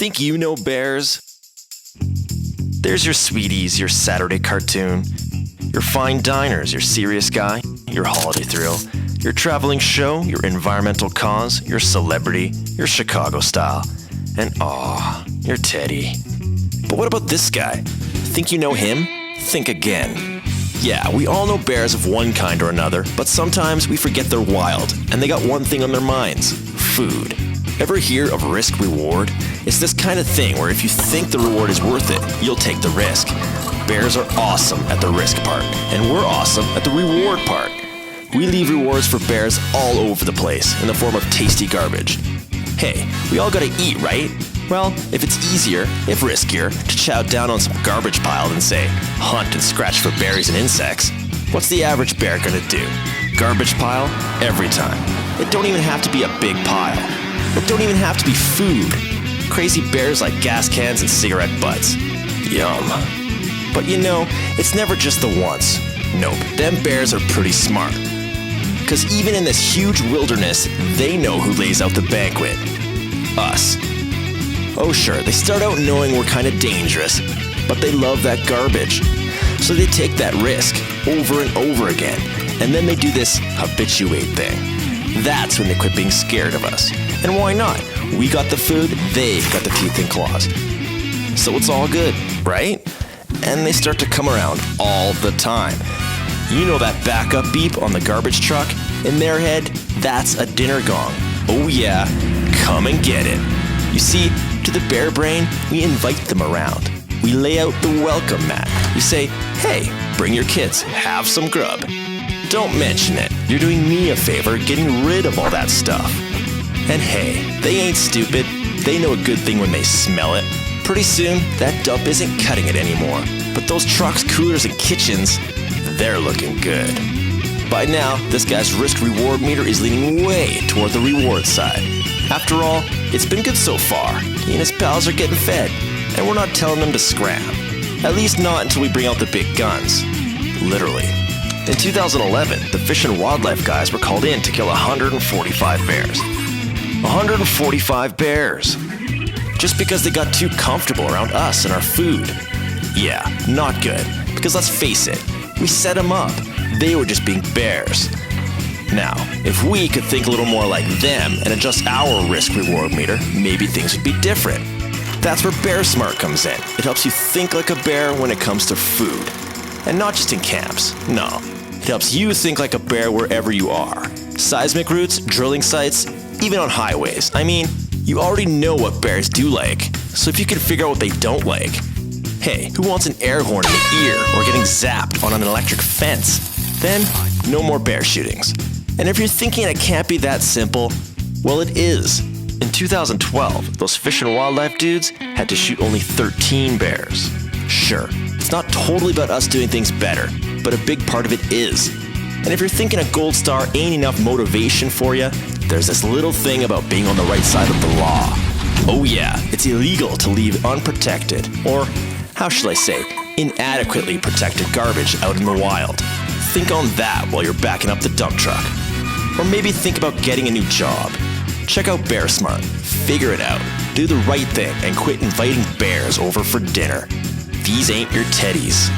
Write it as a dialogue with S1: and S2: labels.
S1: think you know bears? There's your Sweeties, your Saturday cartoon, your fine diners, your serious guy, your holiday thrill, your traveling show, your environmental cause, your celebrity, your Chicago style, and your Teddy. But what about this guy? Think you know him? Think again. Yeah, we all know bears of one kind or another, but sometimes we forget they're wild, and they got one thing on their minds: food. Ever hear of risk-reward? It's this kind of thing where if you think the reward is worth it, you'll take the risk. Bears are awesome at the risk part, and we're awesome at the reward part. We leave rewards for bears all over the place in the form of tasty garbage. Hey, we all gotta eat, right? Well, if it's easier, if riskier, to chow down on some garbage pile than, say, hunt and scratch for berries and insects, what's the average bear gonna do? Garbage pile? Every time. It don't even have to be a big pile. It don't even have to be food. Crazy bears like gas cans and cigarette butts. Yum. But you know, it's never just the once. Nope, them bears are pretty smart. 'Cause even in this huge wilderness, they know who lays out the banquet. Us. Oh sure, they start out knowing we're kind of dangerous, but they love that garbage. So they take that risk over and over again, and then they do this habituate thing. That's when they quit being scared of us. And why not? We got the food, they've got the teeth and claws. So it's all good, right? And they start to come around all the time. You know that backup beep on the garbage truck? In their head, that's a dinner gong. Oh yeah, come and get it. You see, to the bear brain, we invite them around. We lay out the welcome mat. We say, hey, bring your kids, have some grub. Don't mention it. You're doing me a favor getting rid of all that stuff. And hey, they ain't stupid. They know a good thing when they smell it. Pretty soon, that dump isn't cutting it anymore. But those trucks, coolers, and kitchens, they're looking good. By now, this guy's risk-reward meter is leaning way toward the reward side. After all, it's been good so far. He and his pals are getting fed, and we're not telling them to scram. At least not until we bring out the big guns. Literally. In 2011, the Fish and Wildlife guys were called in to kill 145 bears. 145 bears! Just because they got too comfortable around us and our food. Yeah, not good. Because let's face it, we set them up. They were just being bears. Now, if we could think a little more like them and adjust our risk-reward meter, maybe things would be different. That's where BearSmart comes in. It helps you think like a bear when it comes to food. And not just in camps, no. It helps you think like a bear wherever you are. Seismic routes, drilling sites, even on highways. I mean, you already know what bears do like, so if you can figure out what they don't like. Hey, who wants an air horn in the ear or getting zapped on an electric fence? Then, no more bear shootings. And if you're thinking it can't be that simple, well, it is. In 2012, those Fish and Wildlife dudes had to shoot only 13 bears. Sure, it's not totally about us doing things better, but a big part of it is. And if you're thinking a gold star ain't enough motivation for you, there's this little thing about being on the right side of the law. Oh yeah, it's illegal to leave unprotected, or how shall I say, inadequately protected garbage out in the wild. Think on that while you're backing up the dump truck. Or maybe think about getting a new job. Check out BearSmart. Figure it out. Do the right thing and quit inviting bears over for dinner. These ain't your teddies.